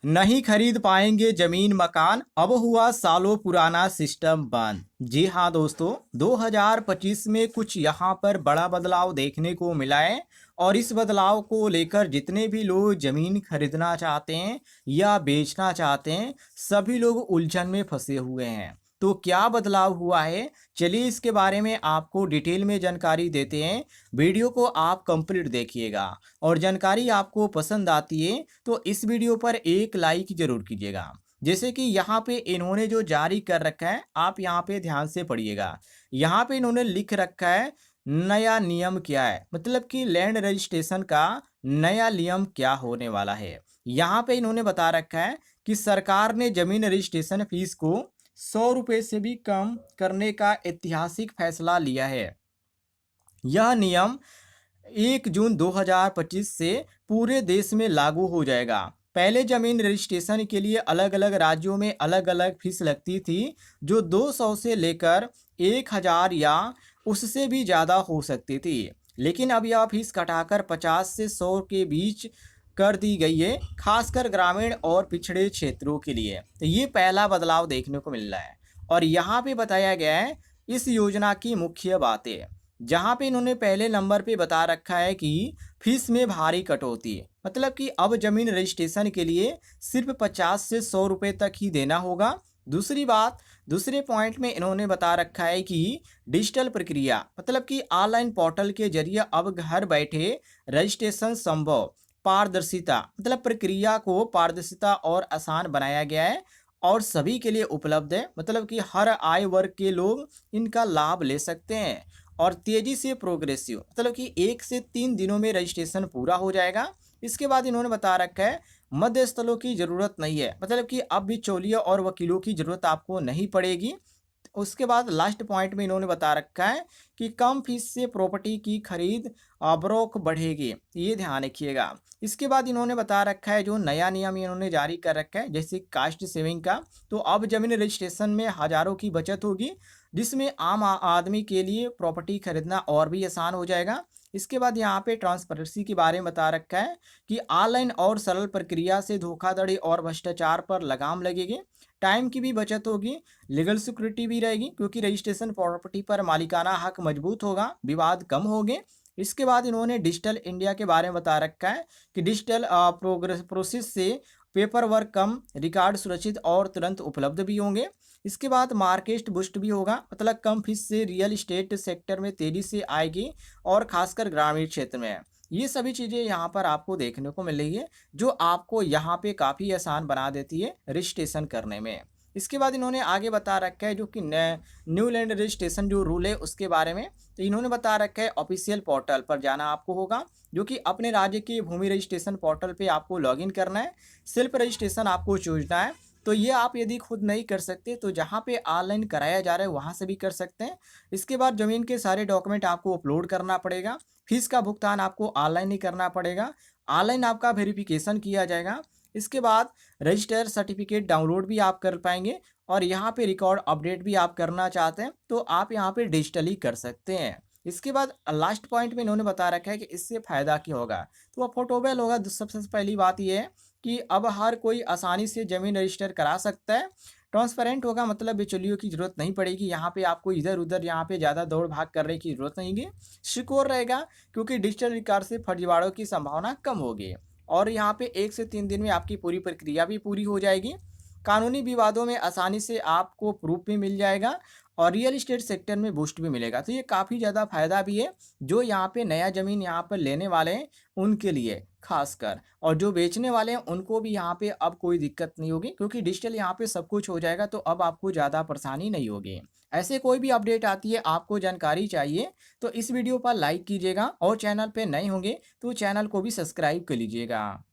नहीं खरीद पाएंगे जमीन मकान, अब हुआ सालों पुराना सिस्टम बंद। जी हाँ दोस्तों, 2025 में कुछ यहाँ पर बड़ा बदलाव देखने को मिला है। और इस बदलाव को लेकर जितने भी लोग जमीन खरीदना चाहते हैं या बेचना चाहते हैं, सभी लोग उलझन में फंसे हुए हैं। तो क्या बदलाव हुआ है, चलिए इसके बारे में आपको डिटेल में जानकारी देते हैं। वीडियो को आप कंप्लीट देखिएगा और जानकारी आपको पसंद आती है तो इस वीडियो पर एक लाइक जरूर कीजिएगा। जैसे कि यहाँ पे इन्होंने जो जारी कर रखा है, आप यहाँ पे ध्यान से पढ़िएगा। यहाँ पे इन्होंने लिख रखा है नया नियम क्या है, मतलब कि लैंड रजिस्ट्रेशन का नया नियम क्या होने वाला है। यहाँ पे इन्होंने बता रखा है कि सरकार ने जमीन रजिस्ट्रेशन फीस को 100 रुपये से भी कम करने का ऐतिहासिक फैसला लिया है। यह नियम 1 जून 2025 से पूरे देश में लागू हो जाएगा। पहले जमीन रजिस्ट्रेशन के लिए अलग अलग राज्यों में अलग अलग फीस लगती थी, जो 200 से लेकर 1000 या उससे भी ज़्यादा हो सकती थी। लेकिन अब यह फीस घटाकर 50 से 100 के बीच कर दी गई है, खासकर ग्रामीण और पिछड़े क्षेत्रों के लिए। तो ये पहला बदलाव देखने को मिल रहा है। और यहाँ पे बताया गया है इस योजना की मुख्य बातें, जहाँ पे इन्होंने पहले नंबर पे बता रखा है कि फीस में भारी कटौती, मतलब कि अब जमीन रजिस्ट्रेशन के लिए सिर्फ 50 से 100 रुपये तक ही देना होगा। दूसरी बात, दूसरे पॉइंट में इन्होंने बता रखा है कि डिजिटल प्रक्रिया, मतलब कि ऑनलाइन पोर्टल के जरिए अब घर बैठे रजिस्ट्रेशन संभव। पारदर्शिता, मतलब प्रक्रिया को पारदर्शिता और आसान बनाया गया है और सभी के लिए उपलब्ध है, मतलब कि हर आय वर्ग के लोग इनका लाभ ले सकते हैं। और तेजी से प्रोग्रेसिव, मतलब कि 1 से 3 दिनों में रजिस्ट्रेशन पूरा हो जाएगा। इसके बाद इन्होंने बता रखा है मध्यस्थलों की जरूरत नहीं है, मतलब कि अब बिचौलियों और वकीलों की जरूरत आपको नहीं पड़ेगी। उसके बाद लास्ट पॉइंट में इन्होंने बता रखा है कि कम फीस से प्रॉपर्टी की खरीद अवरोक बढ़ेगी, ये ध्यान रखिएगा। इसके बाद इन्होंने बता रखा है जो नया नियम इन्होंने जारी कर रखा है, जैसे कास्ट सेविंग का, तो अब जमीन रजिस्ट्रेशन में हजारों की बचत होगी, जिसमें आम आदमी के लिए प्रॉपर्टी खरीदना और भी आसान हो जाएगा। इसके बाद यहाँ पे ट्रांसपेरेंसी के बारे में बता रखा है कि ऑनलाइन और सरल प्रक्रिया से धोखाधड़ी और भ्रष्टाचार पर लगाम लगेगी। टाइम की भी बचत होगी, लीगल सिक्योरिटी भी रहेगी, क्योंकि रजिस्ट्रेशन प्रॉपर्टी पर मालिकाना हक मजबूत होगा, विवाद कम होंगे। इसके बाद इन्होंने डिजिटल इंडिया के बारे में बता रखा है कि डिजिटल प्रोसेस से पेपर वर्क कम, रिकॉर्ड सुरक्षित और तुरंत उपलब्ध भी होंगे। इसके बाद मार्केट बूस्ट भी होगा, मतलब कम फीस से रियल इस्टेट सेक्टर में तेजी से आएगी और खासकर ग्रामीण क्षेत्र में। ये सभी चीज़ें यहाँ पर आपको देखने को मिल रही है, जो आपको यहाँ पे काफ़ी आसान बना देती है रजिस्ट्रेशन करने में। इसके बाद इन्होंने आगे बता रखा है जो कि न्यू लैंड रजिस्ट्रेशन जो रूल है उसके बारे में। तो इन्होंने बता रखा है ऑफिशियल पोर्टल पर जाना आपको होगा, जो कि अपने राज्य के भूमि रजिस्ट्रेशन पोर्टल पे आपको लॉगिन करना है। सेल्फ रजिस्ट्रेशन आपको चूजना है। तो ये आप यदि खुद नहीं कर सकते तो जहाँ पे ऑनलाइन कराया जा रहा है वहाँ से भी कर सकते हैं। इसके बाद ज़मीन के सारे डॉक्यूमेंट आपको अपलोड करना पड़ेगा। फीस का भुगतान आपको ऑनलाइन ही करना पड़ेगा। ऑनलाइन आपका वेरिफिकेशन किया जाएगा। इसके बाद रजिस्टर सर्टिफिकेट डाउनलोड भी आप कर पाएंगे। और यहाँ पे रिकॉर्ड अपडेट भी आप करना चाहते हैं तो आप यहाँ पे डिजिटली कर सकते हैं। इसके बाद लास्ट पॉइंट में इन्होंने बता रखा है कि इससे फ़ायदा क्या होगा, तो अफोर्डेबल होगा। सबसे पहली बात ये है कि अब हर कोई आसानी से ज़मीन रजिस्टर करा सकता है। ट्रांसपेरेंट होगा, मतलब बिचौलियों की ज़रूरत नहीं पड़ेगी, यहाँ पे आपको इधर उधर यहाँ पे ज़्यादा दौड़ भाग करने की ज़रूरत नहीं है। सिक्योर रहेगा, क्योंकि डिजिटल रिकॉर्ड से फर्जीवाड़ों की संभावना कम होगी। और यहाँ पे 1 से 3 दिन में आपकी पूरी प्रक्रिया भी पूरी हो जाएगी। कानूनी विवादों में आसानी से आपको प्रूफ भी मिल जाएगा और रियल इस्टेट सेक्टर में बूस्ट भी मिलेगा। तो ये काफ़ी ज़्यादा फायदा भी है, जो यहाँ पे नया ज़मीन यहाँ पर लेने वाले हैं उनके लिए खासकर, और जो बेचने वाले हैं उनको भी यहाँ पे अब कोई दिक्कत नहीं होगी, क्योंकि डिजिटल यहाँ पे सब कुछ हो जाएगा। तो अब आपको ज़्यादा परेशानी नहीं होगी। ऐसे कोई भी अपडेट आती है, आपको जानकारी चाहिए, तो इस वीडियो पर लाइक कीजिएगा और चैनल पे नए होंगे तो चैनल को भी सब्सक्राइब कर लीजिएगा।